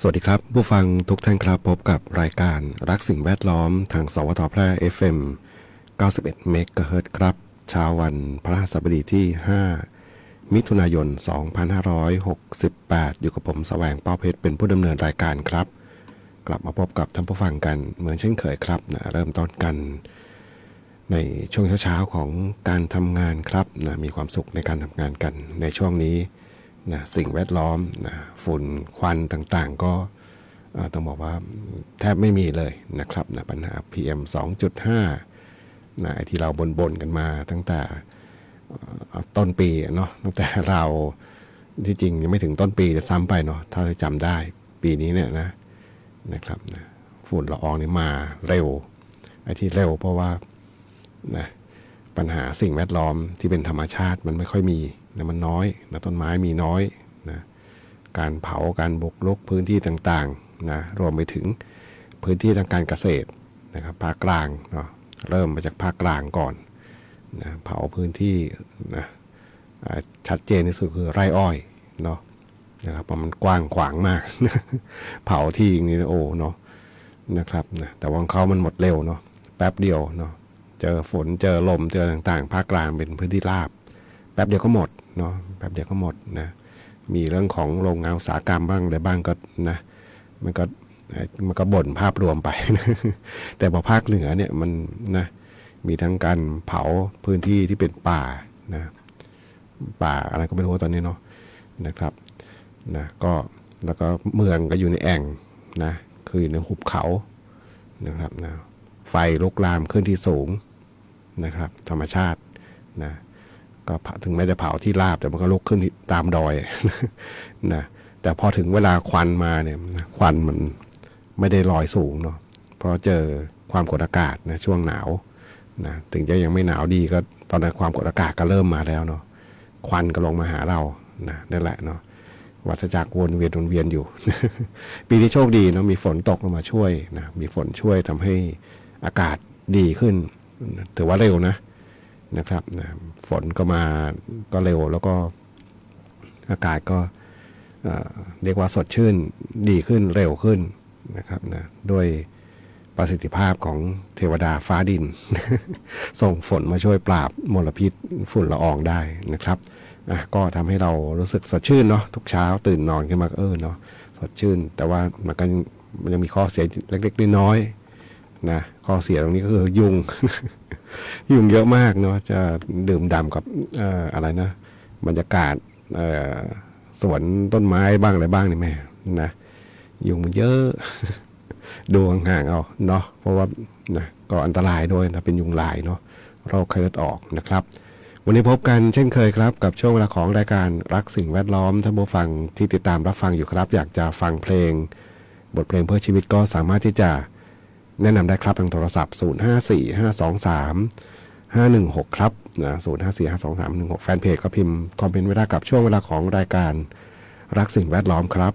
สวัสดีครับผู้ฟังทุกท่านครับพบกับรายการรักสิ่งแวดล้อมทางสวทแพร่ FM 91 เมกะเฮิรตซ์ครับเช้าวันพฤหัสบดีที่ 5 มิถุนายน 2568 อยู่กับผมแสวงเป้าเพชรเป็นผู้ดำเนินรายการครับกลับมาพบกับท่านผู้ฟังกันเหมือนเช่นเคยครับเริ่มต้นกันในช่วงเช้าๆของการทำงานครับมีความสุขในการทำงานกันในช่วงนี้สิ่งแวดล้อมฝุ่นควันต่างๆก็ต้องบอกว่าแทบไม่มีเลยนะครับปัญหา PM 2.5ไอ้ที่เราบ่นๆกันมาตั้งแต่ต้นปีเนาะตั้งแต่เราที่จริงยังไม่ถึงต้นปีจะซ้ำไปเนาะถ้าจำได้ปีนี้เนี่ยนะครับฝุ่นละอองนี่มาเร็วไอ้ที่เร็วเพราะว่านะปัญหาสิ่งแวดล้อมที่เป็นธรรมชาติมันไม่ค่อยมีนะมันน้อยนะต้นไม้มีน้อยนะการเผาการบุกรุกพื้นที่ต่างๆนะรวมไปถึงพื้นที่ทางการเกษตรนะครับภาคกลางเนาะเริ่มมาจากภาคกลางก่อนนะเผาพื้นที่นะชัดเจนที่สุดคือไร่อ้อยเนาะนะครับเพราะมันกว้างขวางมาก เผาที่อย่างนี้โอ้เนาะนะครับนะแต่ว่าเขามันหมดเร็วเนาะแป๊บเดียวเนาะเจอฝนเจอลมเจอต่างๆภาคกลางเป็นพื้นที่ราบแป๊บเดียวก็หมดเนาะแป๊บเดียวก็หมดนะมีเรื่องของโรงงานอุตสาหกรรมบ้างอะไรบ้างก็นะมันก็บ่นภาพรวมไป แต่พอภาคเหนือเนี่ยมันนะมีทั้งการเผาพื้นที่ที่เป็นป่านะป่าอะไรก็ไม่รู้ตอนนี้เนาะนะครับนะก็แล้วก็เมืองก็อยู่ในแอ่งนะคืออยู่ในหุบเขานะครับนะไฟลุกลามขึ้นที่สูงนะครับธรรมชาตินะก็ถึงแม้จะเผาที่ราบแต่มันก็ลุกขึ้นตามดอย นะแต่พอถึงเวลาควันมาเนี่ยควันมันไม่ได้ลอยสูงเนาะเพราะเจอความกดอากาศนะช่วงหนาวนะถึงจะยังไม่หนาวดีก็ตอนนั้นความกดอากาศก็เริ่มมาแล้วเนาะควันก็ลงมาหาเรานะนั่นแหละเนาะวัฏจักรวนเวียนอยู่ ปีนี้โชคดีเนาะมีฝนตกลงมาช่วยนะมีฝนช่วยทำให้อากาศดีขึ้นถือว่าเร็วนะครับนะฝนก็มาก็เร็วแล้วก็อากาศก็เรียกว่าสดชื่นดีขึ้นเร็วขึ้นนะครับนะด้วยประสิทธิภาพของเทวดาฟ้าดิน ส่งฝนมาช่วยปราบมลพิษฝุ่นละอองได้นะครับก็ทำให้เรารู้สึกสดชื่นเนาะทุกเช้าตื่นนอนขึ้นมาเนาะสดชื่นแต่ว่ามันยังมีข้อเสียเล็กๆน้อยๆนะข้อเสียตรงนี้ก็คือยุง ยุงเยอะมากเนาะจะดื่มด่ำกับอะไรนะบรรยากาศสวนต้นไม้บ้างอะไรบ้างนี่แม่นะยุงมันเยอะ ดูห่างๆเอาเนาะเพราะว่านะก็อันตรายด้วยนะเป็นยุงลายเนาะโรคไข้เลือดออกนะครับวันนี้พบกันเช่นเคยครับกับช่วงเวลาของรายการรักสิ่งแวดล้อมท่านผู้ฟังที่ติดตามรับฟังอยู่ครับอยากจะฟังเพลงบทเพลงเพื่อชีวิตก็สามารถที่จะแนะนำได้ครับทางโทรศัพท์054523 516ครับนะ054523 116แฟนเพจก็พิมพ์คอมเมนต์ไว้ได้กับช่วงเวลาของรายการรักสิ่งแวดล้อมครับ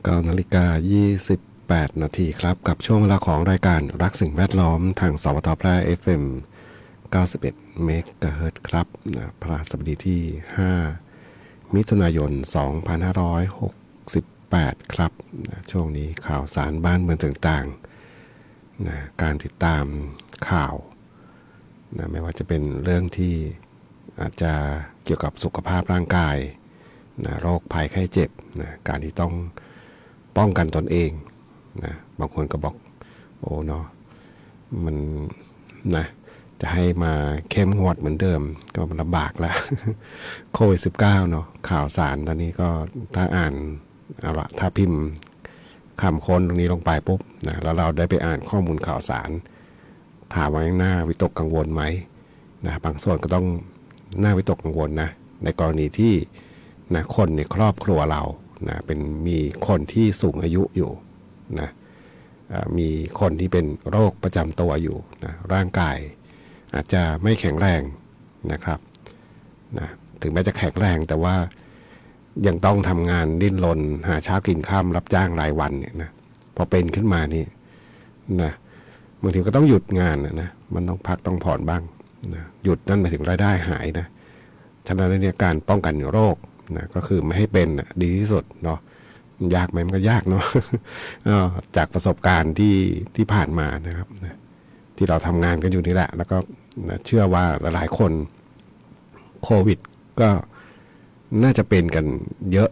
9:28 นาทีครับกับช่วงเวลาของรายการรักสิ่งแวดล้อมทางสวทแพร่ FM 91 เมกะเฮิรตซ์ครับพฤหัสบดีที่ 5 มิถุนายน 2568 ครับช่วงนี้ข่าวสารบ้านเมืองต่างๆการติดตามข่าวไม่ว่าจะเป็นเรื่องที่อาจจะเกี่ยวกับสุขภาพร่างกายโรคภัยไข้เจ็บการที่ต้องป้องกันตนเองบางคนก็บอกโอ้เนาะมันจะให้มาเข้มงวดเหมือนเดิมก็ลำบากแล้ว โควิด -19 เนาะข่าวสารตอนนี้ก็ถ้าอ่านเอาละถ้าพิมพ์คำค้นตรงนี้ลงไปปุ๊บแล้วเราได้ไปอ่านข้อมูลข่าวสารถามว่ายังน่าวิตกกังวลไหมบางส่วนก็ต้องน่าวิตกกังวลในกรณีที่คนในครอบครัวเราเป็นมีคนที่สูงอายุอยู่มีคนที่เป็นโรคประจำตัวอยู่ร่างกายอาจจะไม่แข็งแรงนะครับถึงแม้จะแข็งแรงแต่ว่ายังต้องทำงานดิ้นรนหาเช้ากินค่ำรับจ้างรายวันเนี่ยพอเป็นขึ้นมานี่บางทีก็ต้องหยุดงานมันต้องพักต้องผ่อนบ้างหยุดนั่นหมายถึงรายได้หายฉะนั้นเนี่ยการป้องกันโรคก็คือไม่ให้เป็นดีที่สุดเนาะยากไหมมันก็ยากเนาะ จากประสบการณ์ที่ผ่านมานะครับที่เราทำงานกันอยู่นี่แหละแล้วก็เชื่อว่าหลายคนโควิดก็น่าจะเป็นกันเยอะ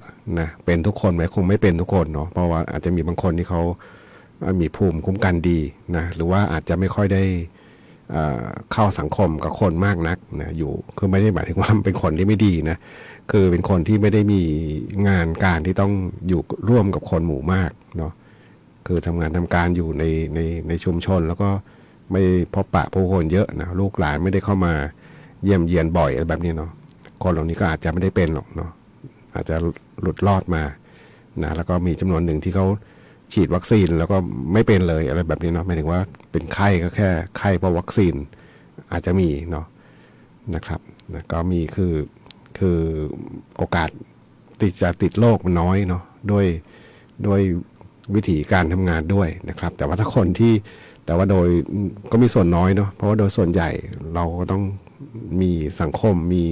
เป็นทุกคนไหมคงไม่เป็นทุกคนเนาะเพราะว่าอาจจะมีบางคนที่เขามีภูมิคุ้มกันดีหรือว่าอาจจะไม่ค่อยได้เข้าสังคมกับคนมากนักอยู่คือไม่ได้หมายถึงว่าเป็นคนที่ไม่ดีคือเป็นคนที่ไม่ได้มีงานการที่ต้องอยู่ร่วมกับคนหมู่มากเนาะคือทำงานทำการอยู่ในชุมชนแล้วก็ไม่พบปะผู้คนเยอะลูกหลานไม่ได้เข้ามาเยี่ยมเยียนบ่อยอะไรแบบนี้เนาะคนเหล่านี้ก็อาจจะไม่ได้เป็นหรอกเนาะอาจจะหลุดรอดมาแล้วก็มีจำนวนหนึ่งที่เขาฉีดวัคซีนแล้วก็ไม่เป็นเลยอะไรแบบนี้เนาะหมายถึงว่าเป็นไข้ก็แค่ไข้เพราะวัคซีนอาจจะมีเนาะนะครับก็มีคือโอกาสจะติดโรคมันน้อยเนาะด้วยวิธีการทำงานด้วยนะครับแต่ว่าถ้าคนที่แต่ว่าโดยก็มีส่วนน้อยเนาะเพราะว่าโดยส่วนใหญ่เราก็ต้องมีสังคมมี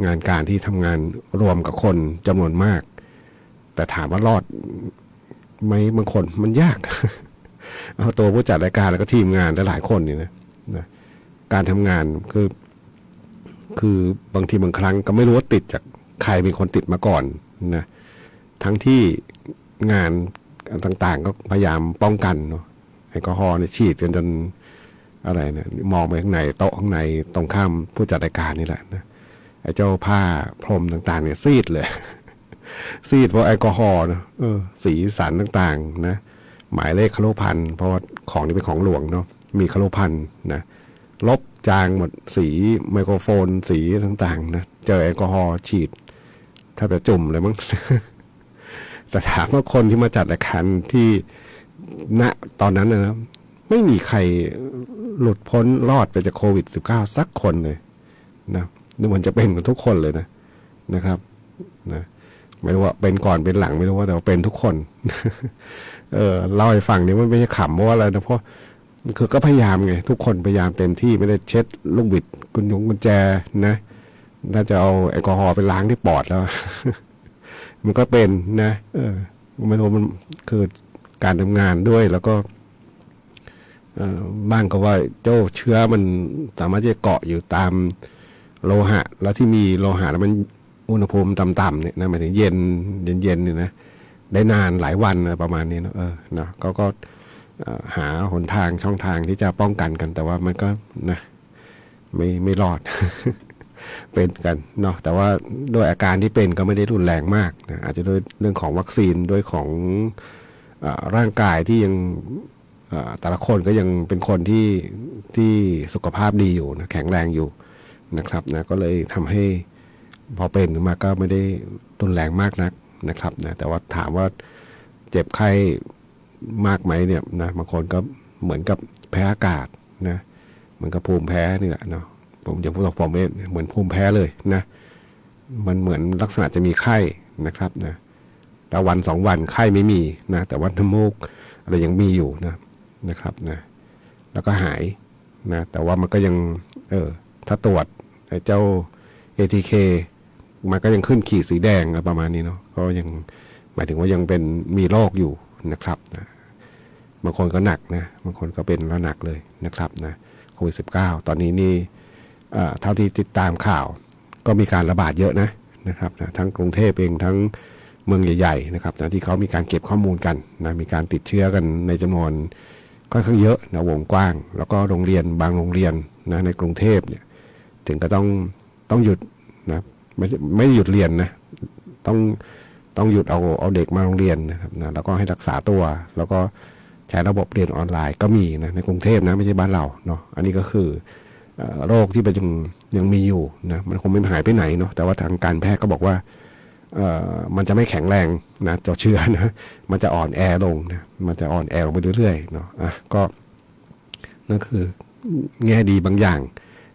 งานการที่ทำงานรวมกับคนจำนวนมากแต่ถามว่ารอดไหมบางคนมันยาก เอาตัวผู้จัดรายการแล้วก็ทีมงานหลายคนนี่นะการทำงานคือบางทีบางครั้งก็ไม่รู้ว่าติดจากใครเป็นคนติดมาก่อนทั้งที่งานต่างๆก็พยายามป้องกันเนาะแอลกอฮอล์ฉีดกันจนอะไรมองไปข้างในโต๊ะข้างในตรงข้ามผู้จัดรายการนี่แหละไอ้เจ้าผ้าพรมต่างๆเนี่ยซีดเลย ซีดเพราะแอลกอฮอล์นะสีสันต่างๆหมายเลขคโลพันธ์เพราะของนี้เป็นของหลวงเนาะมีคโลพันธ์ลบจางหมดสีไมโครโฟนสีต่างๆเจอแอลกอฮอล์ฉีดถ้าจะจุ่มเลยมั้ง แต่ถามว่าคนที่มาจัดรายการที่ตอนนั้นนะไม่มีใครหลุดพ้นรอดไปจากโควิด -19 สักคนเลยดูเหมือนจะเป็นกันทุกคนเลยนะครับไม่รู้ว่าเป็นก่อนเป็นหลังไม่รู้ว่าแต่ว่าเป็นทุกคน เล่าให้ฟังนี่มันไม่ใช่ขำเพราะว่าอะไรนะเพราะคือก็พยายามไงทุกคนพยายามเต็มที่ไม่ได้เช็ดลูกบิดกุญแจถ้าจะเอาแอลกอฮอล์ไปล้างที่ปอดแล้ว มันก็เป็นไม่รู้มันคือการทำงานด้วยแล้วก็บ้างก็ว่าเจ้าเชื้อมันสามารถจะเกาะอยู่ตามโลหะแล้วที่มีโลหะแล้วมันอุณหภูมิต่ำๆเนี่ยหมายถึงเย็นเนี่ยได้นานหลายวันประมาณนี้เนาะก็หาหนทางช่องทางที่จะป้องกันกันแต่ว่ามันก็ไม่รอด เป็นกันเนาะแต่ว่าโดยอาการที่เป็นก็ไม่ได้รุนแรงมากอาจจะด้วยเรื่องของวัคซีนด้วยของร่างกายที่ยังแต่ละคนก็ยังเป็นคนที่สุขภาพดีอยู่แข็งแรงอยู่นะครับก็เลยทำให้พอเป็นมาก็ไม่ได้รุนแรงมากนักนะครับแต่ว่าถามว่าเจ็บไข้มากไหมเนี่ยบางคนก็เหมือนกับแพ้อากาศเหมือนกับภูมิแพ้นี่แหละเนาะผมอย่างพูดต่อผมเหมือนภูมิแพ้เลยมันเหมือนลักษณะจะมีไข้นะครับ แล้ววันสองวันไข้ไม่มีนะแต่ว่าน้ำมูกอะไรยังมีอยู่นะครับนะแล้วก็หายนะแต่ว่ามันก็ยังถ้าตรวจไอ้เจ้า ATK มันก็ยังขึ้นขีดสีแดงอะไรประมาณนี้เนาะก็ยังหมายถึงว่ายังเป็นมีโรคอยู่นะครับนะบางคนก็หนักนะบางคนก็เป็นแล้วหนักเลยนะครับนะโควิด-19 ตอนนี้นี่เท่าที่ติดตามข่าวก็มีการระบาดเยอะนะครับนะทั้งกรุงเทพเองทั้งเมืองใหญ่ๆนะครับนะที่เขามีการเก็บข้อมูลกันนะมีการติดเชื้อกันในจำนวนค่อนข้างเยอะนะวงกว้างแล้วก็โรงเรียนบางโรงเรียนนะในกรุงเทพเนี่ยถึงก็ต้องหยุดนะไม่หยุดเรียนนะต้องต้องหยุดเอาเด็กมาโรงเรียนนะครับนะแล้วก็ให้รักษาตัวแล้วก็ใช้ระบบเรียนออนไลน์ก็มีนะในกรุงเทพนะไม่ใช่บ้านเราเนาะอันนี้ก็คือโรคที่มันยังมีอยู่นะมันคงไม่หายไปไหนเนาะแต่ว่าทางการแพทย์ก็บอกว่ามันจะไม่แข็งแรงนะต่อเชื้อนะมันจะอ่อนแอลงนะมันจะอ่อนแอลงไปเรื่อยๆเนาะก็นั่นคือแง่ดีบางอย่าง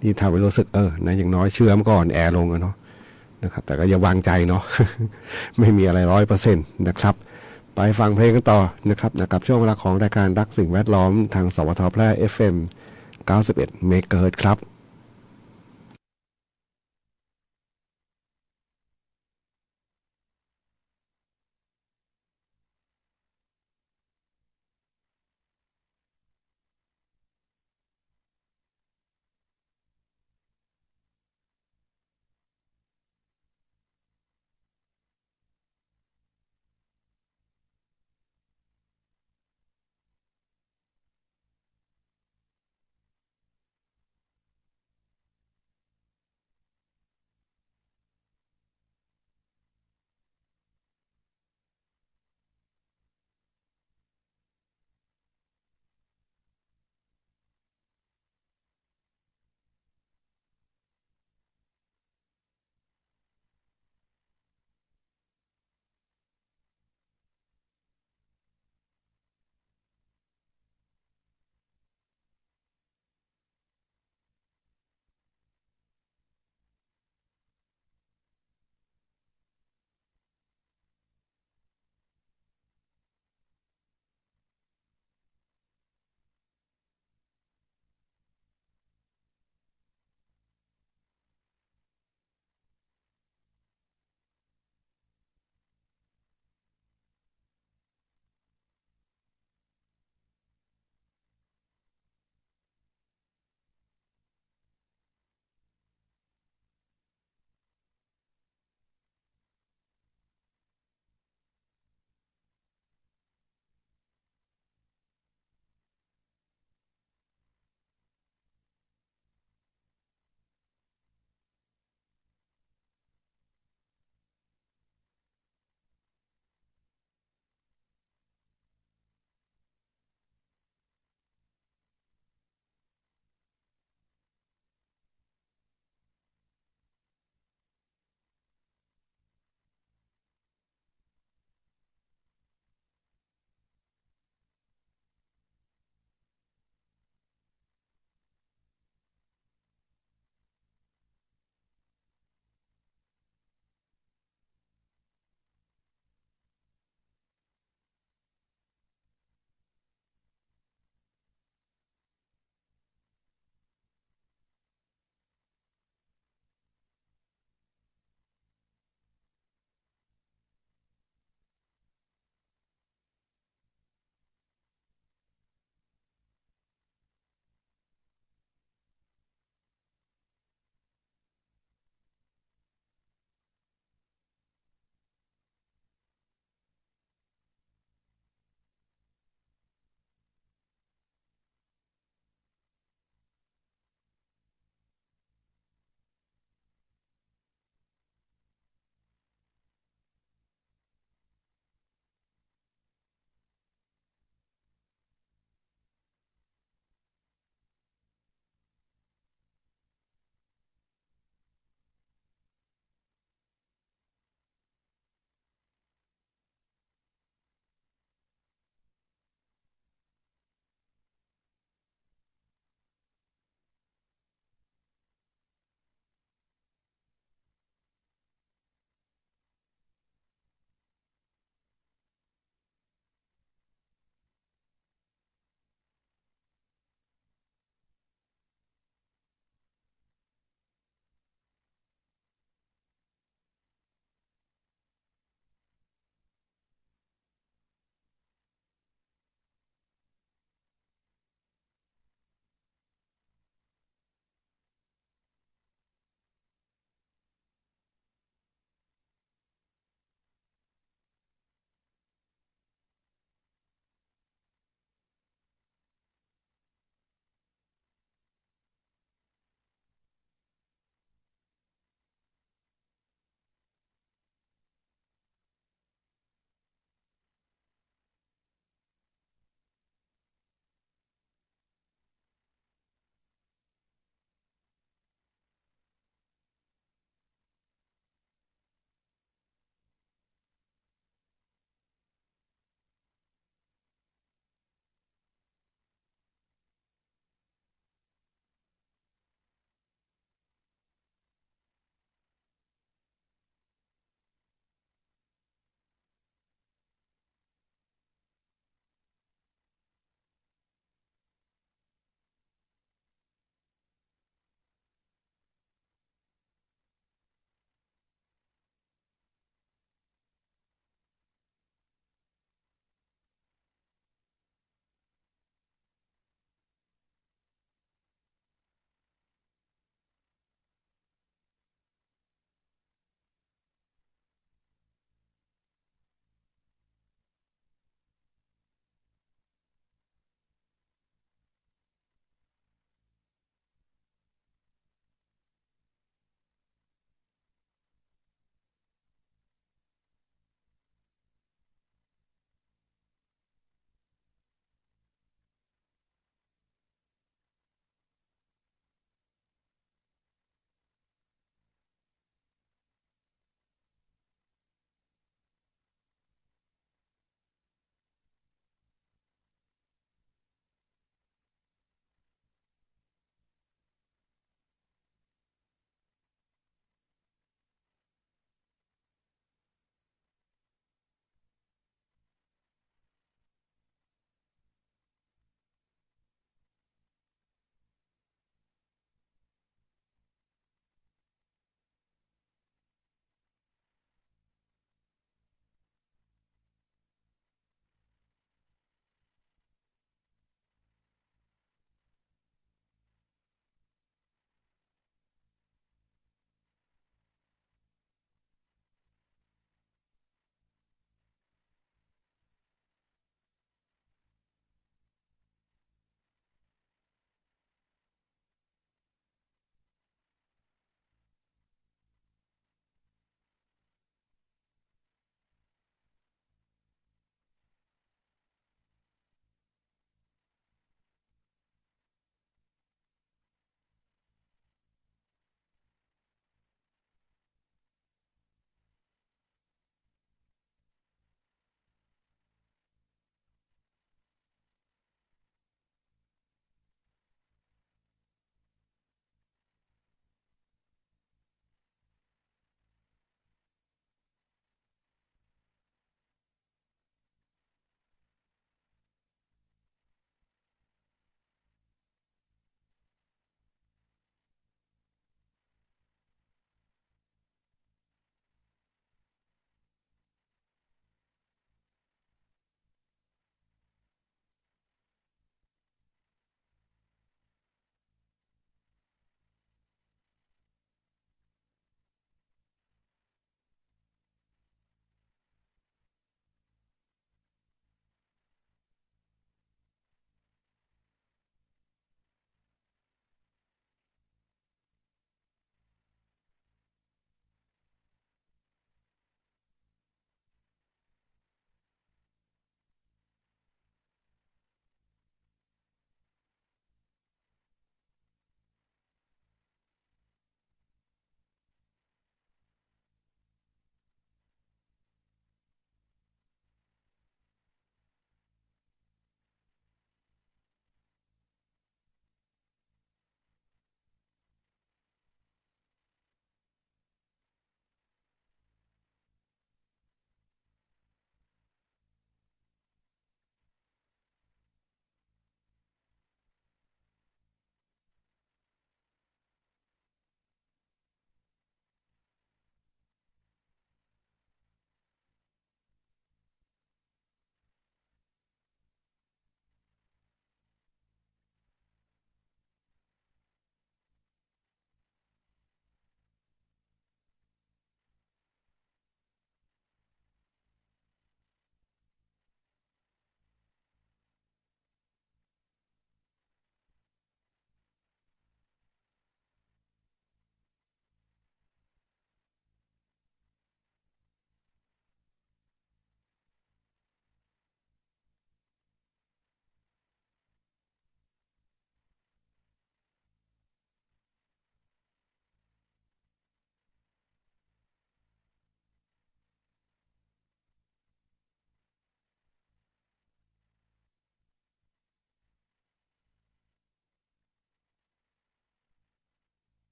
ที่ทำให้รู้สึกนะอย่างน้อยเชื้อมันก็อ่อนแอลงเนาะนะครับแต่ก็อย่าวางใจเนาะ ไม่มีอะไร100%นะครับไปฟังเพลงกันต่อนะครับกับช่วงเวลาของรายการรักสิ่งแวดล้อมทางสวทแพร่ FM 91 เมกะเฮิรตซ์ครับ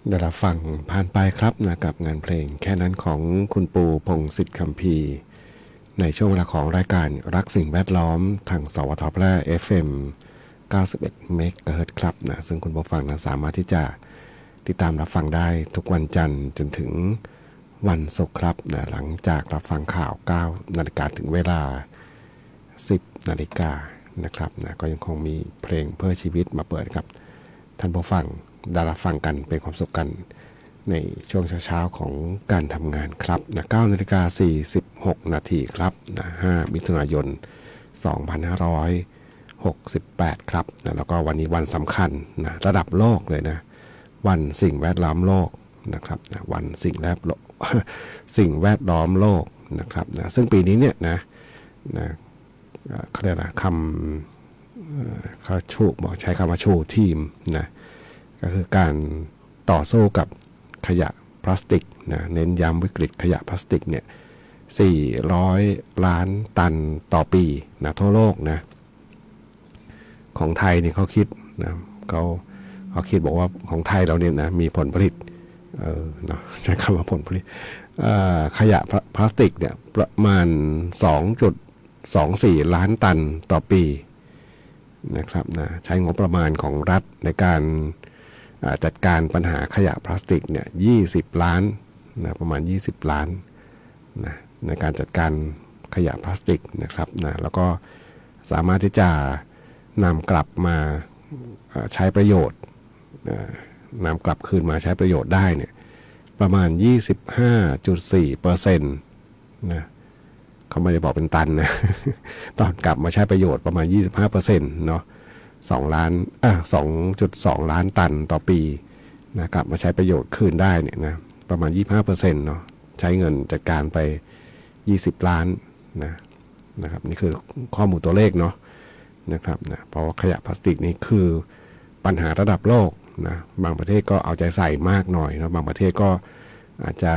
ได้รับฟังผ่านไปครับนะกับงานเพลงแค่นั้นของคุณปูพงษ์สิทธิ์คัมภีร์ในช่วงเวลาของรายการรักสิ่งแวดล้อมทางสวทแพร่ FM 91 เมกะเฮิรตซ์ครับนะซึ่งคุณผู้ฟังนะสามารถที่จะติดตามรับฟังได้ทุกวันจันทร์จนถึงวันศุกร์ครับนะหลังจากรับฟังข่าว 9 นาฬิกาถึงเวลา 10 นาฬิกานะครับนะก็ยังคงมีเพลงเพื่อชีวิตมาเปิดครับท่านผู้ฟังได้รับฟังกันเป็นความสุขกันในช่วงเช้าๆของการทำงานครับนะ9 นาฬิกา 46 นาทีครับนะ5 มิถุนายน 2568 ครับนะแล้วก็วันนี้วันสำคัญนะระดับโลกเลยนะวันสิ่งแวดล้อมโลกนะครับนะวันสิ่งแวดล้อมโลกนะครับนะซึ่งปีนี้เนี่ยนะเขาเรียกนะเขาบอกใช้คำว่าชูทีมนะก็คือการต่อสู้กับขยะพลาสติกนะเน้นย้ำวิกฤตขยะพลาสติกเนี่ย400 ล้านตันต่อปีนะทั่วโลกนะของไทยนี่เขาคิดนะเขาคิดบอกว่าของไทยเราเนี่ยนะมีผลผลิตเนาะใช้คำว่าผลผลิตขยะพลาสติกเนี่ยประมาณ 2.24 ล้านตันต่อปีนะครับนะใช้งบประมาณของรัฐในการจัดการปัญหาขยะพลาสติกเนี่ย20 ล้านนะประมาณ20 ล้านนะในการจัดการขยะพลาสติกนะครับนะแล้วก็สามารถที่จะนำกลับมาใช้ประโยชน์นำกลับคืนมาใช้ประโยชน์ได้เนี่ยประมาณ 25.4% นะเขาไม่ได้บอกเป็นตันนะตอนกลับมาใช้ประโยชน์ประมาณ 25% เนาะ2.2 ล้านตันต่อปีนะกลับมาใช้ประโยชน์คืนได้เนี่ยนะประมาณ 25% เนาะใช้เงินจัดการไป20 ล้านนะครับนี่คือข้อมูลตัวเลขเนาะนะครับนะเพราะว่าขยะพลาสติกนี่คือปัญหาระดับโลกนะบางประเทศก็เอาใจใส่มากหน่อยนะบางประเทศก็อาจจะ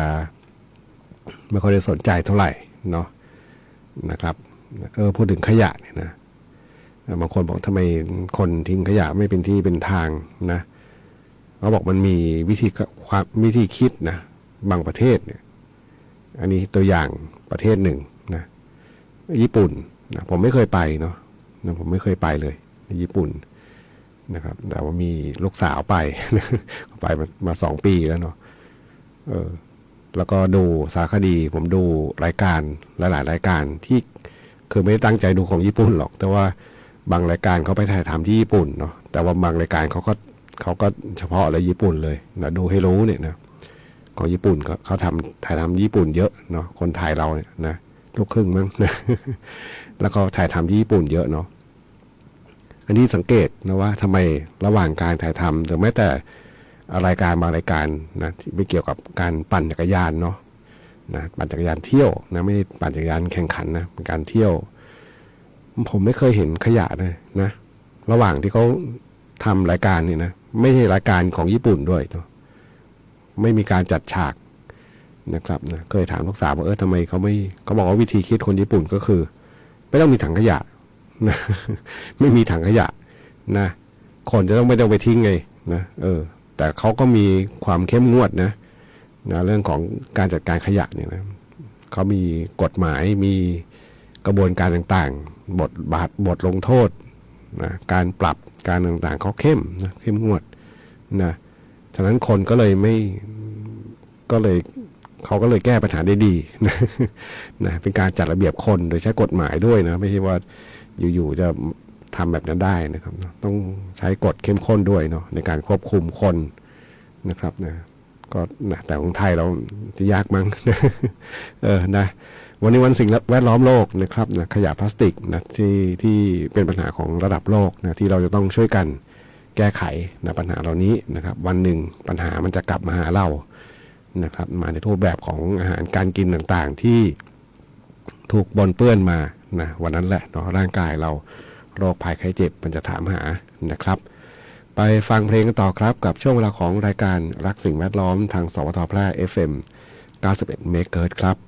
ไม่ค่อยได้สนใจเท่าไหร่เนาะนะครับพูดถึงขยะเนี่ยนะบางคนบอกทำไมคนทิ้งขยะไม่เป็นที่เป็นทางนะเขาบอกมันมีวิธีคิดนะบางประเทศเนี่ยอันนี้ตัวอย่างประเทศหนึ่งนะญี่ปุ่นนะผมไม่เคยไปเนาะผมไม่เคยไปเลยในญี่ปุ่นนะครับแต่ว่ามีลูกสาวไป ไปมา2 ปีแล้วเนาะแล้วก็ดูสารคดีผมดูรายการหลายๆรายการที่คือไม่ได้ตั้งใจดูของญี่ปุ่นหรอกแต่ว่าบางรายการเขาไปถ่ายทำที่ญี่ปุ่นเนาะแต่ว่าบางรายการเขาก็เฉพาะอะไรญี่ปุ่นเลยนะดูให้รู้เนี่ยนะของญี่ปุ่นเขาถ่ายทำญี่ปุ่นเยอะเนาะคนไทยเราเนี่ยนะลูกครึ่งมั้งนะ แล้วก็ถ่ายทำที่ญี่ปุ่นเยอะเนาะอันนี้สังเกตนะว่าทำไมระหว่างการถ่ายทำหรือแม้แต่รายการบางรายการนะที่ไม่เกี่ยวกับการปั่นจักรยานเนาะนะปั่นจักรยานเที่ยวนะไม่ได้ปั่นจักรยานแข่งขันนะเป็นการเที่ยวผมไม่เคยเห็นขยะเลยนะระหว่างที่เขาทำรายการนี่นะไม่ใช่รายการของญี่ปุ่นด้วยเนาะไม่มีการจัดฉากนะครับนะเคยถามลูกสาวว่าทำไมเขาบอกว่าวิธีคิดคนญี่ปุ่นก็คือไม่ต้องมีถังขยะนะไม่มีถังขยะนะคนจะไม่ต้องไปทิ้งไงนะแต่เขาก็มีความเข้มงวดนะเรื่องของการจัดการขยะเนี่ยนะเขามีกฎหมายมีกระบวนการต่างๆบทลงโทษนะการปรับการต่างๆเขาเข้มงวดนะฉะนั้นคนก็เลยเขาก็เลยแก้ปัญหาได้ดีนะเป็นการจัดระเบียบคนโดยใช้กฎหมายด้วยนะไม่ใช่ว่าอยู่ๆจะทำแบบนั้นได้นะครับต้องใช้กฎเข้มข้นด้วยเนาะในการควบคุมคนนะครับนะก็นะแต่ของไทยเราจะยากมั้งนะวันนี้วันสิ่งแวดล้อมโลกนะครับนะขยะพลาสติกนะที่เป็นปัญหาของระดับโลกนะที่เราจะต้องช่วยกันแก้ไขนะปัญหาเหล่านี้นะครับวันหนึ่งปัญหามันจะกลับมาหาเรานะครับมาในรูปแบบของอาหารการกินต่างๆที่ถูกปนเปื้อนมานะวันนั้นแหละเนาะร่างกายเราโรคภัยไข้เจ็บมันจะถามหานะครับไปฟังเพลงกันต่อครับกับช่วงเวลาของรายการรักสิ่งแวดล้อมทางสวทแพร่ FM 91 เมกะเฮิรตซ์ครับ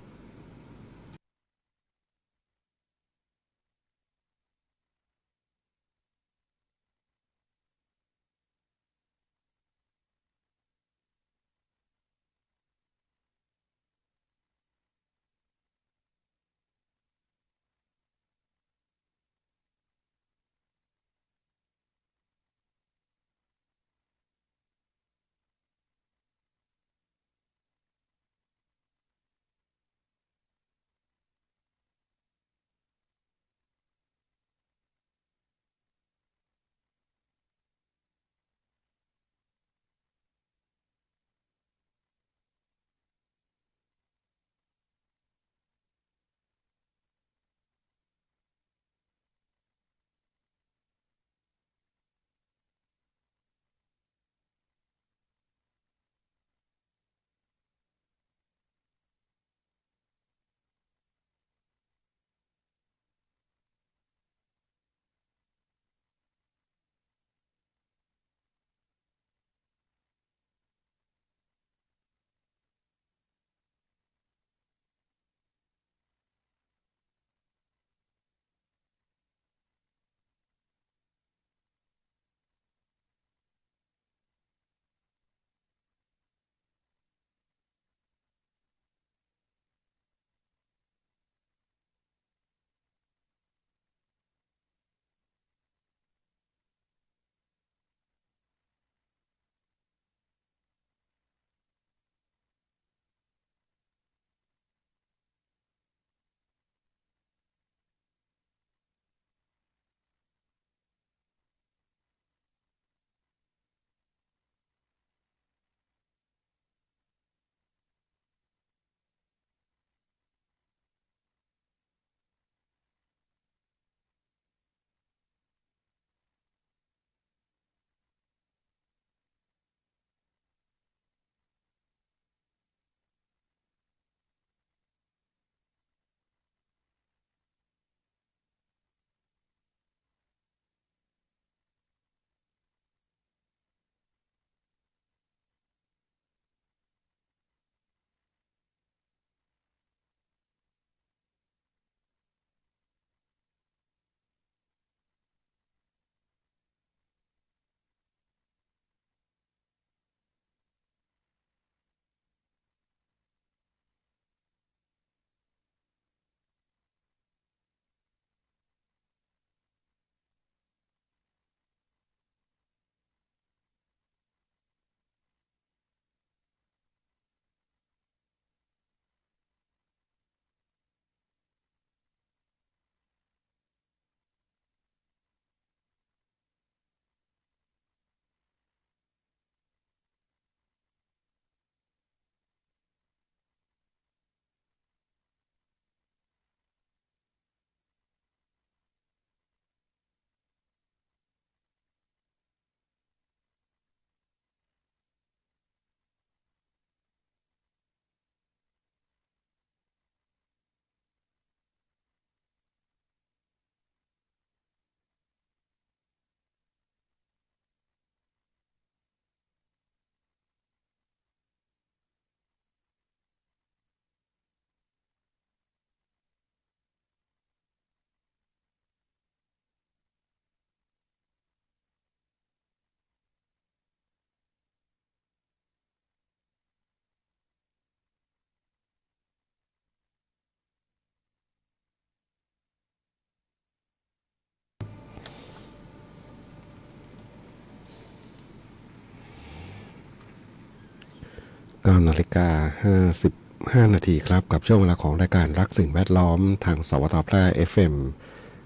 9:55 นาทีครับกับช่วงเวลาของรายการรักสิ่งแวดล้อมทางสวทแพร่ FM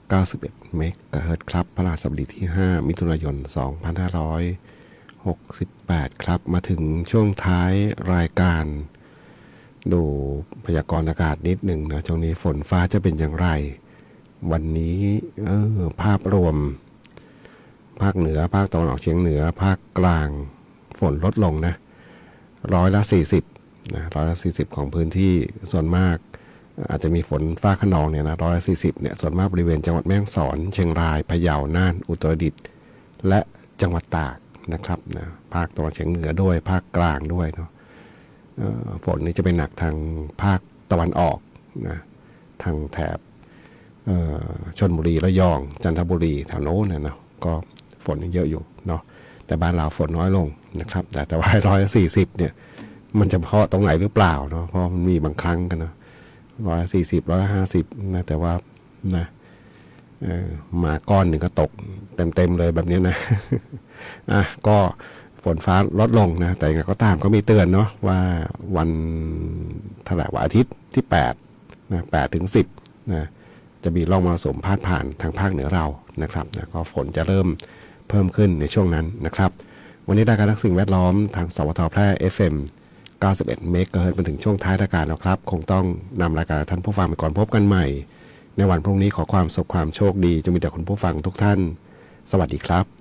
91 เมกะเฮิรตซ์ครับพฤหัสบดีที่ 5 มิถุนายน 2568 ครับมาถึงช่วงท้ายรายการดูพยากรณ์อากาศนิดหนึ่งนะช่วงนี้ฝนฟ้าจะเป็นอย่างไรวันนี้ภาพรวมภาคเหนือภาคตะวันออกเฉียงเหนือภาคกลางฝนลดลงนะ40%นะ40%ของพื้นที่ส่วนมากอาจจะมีฝนฟ้าคะนองเนี่ยนะ40%เนี่ยส่วนมากบริเวณจังหวัดแม่ฮ่องสอนเชียงรายพะเยาน่านอุตรดิตถ์และจังหวัดตากนะครับนะภาคตะวันออกเฉียงเหนือด้วยภาคกลางด้วยเนาะฝนนี่จะเป็นหนักทางภาคตะวันออกนะทางแถบชลบุรีระยองจันทบุรีแถวโน้นนะเนาะก็ฝนเยอะอยู่เนาะแต่บ้านเราฝนน้อยลงนะครับแต่ว่า140เนี่ยมันจะเพาะตรงไหนหรือเปล่าเนาะเพราะมันมีบางครั้งกันเนาะ140 150นะแต่ว่านะมาก้อนหนึ่งก็ตกเต็มเลยแบบนี้นะ ก็ฝนฟ้าลดลงนะแต่ยังไงก็ตามก็มีเตือนเนาะว่าวันวันอาทิตย์ที่8นะ8 ถึง 10นะจะมีร่องมรสุมพาดผ่านทางภาคเหนือเรานะครับนะก็ฝนจะเริ่มเพิ่มขึ้นในช่วงนั้นนะครับวันนี้รายการรักสิ่งแวดล้อมทางสวทแพร่ FM 91 เมกะเฮิรตซ์มาถึงช่วงท้ายรายการแล้วครับคงต้องนำรายการท่านผู้ฟังไปก่อนพบกันใหม่ในวันพรุ่งนี้ขอความสุขความโชคดีจะมีแต่คุณผู้ฟังทุกท่านสวัสดีครับ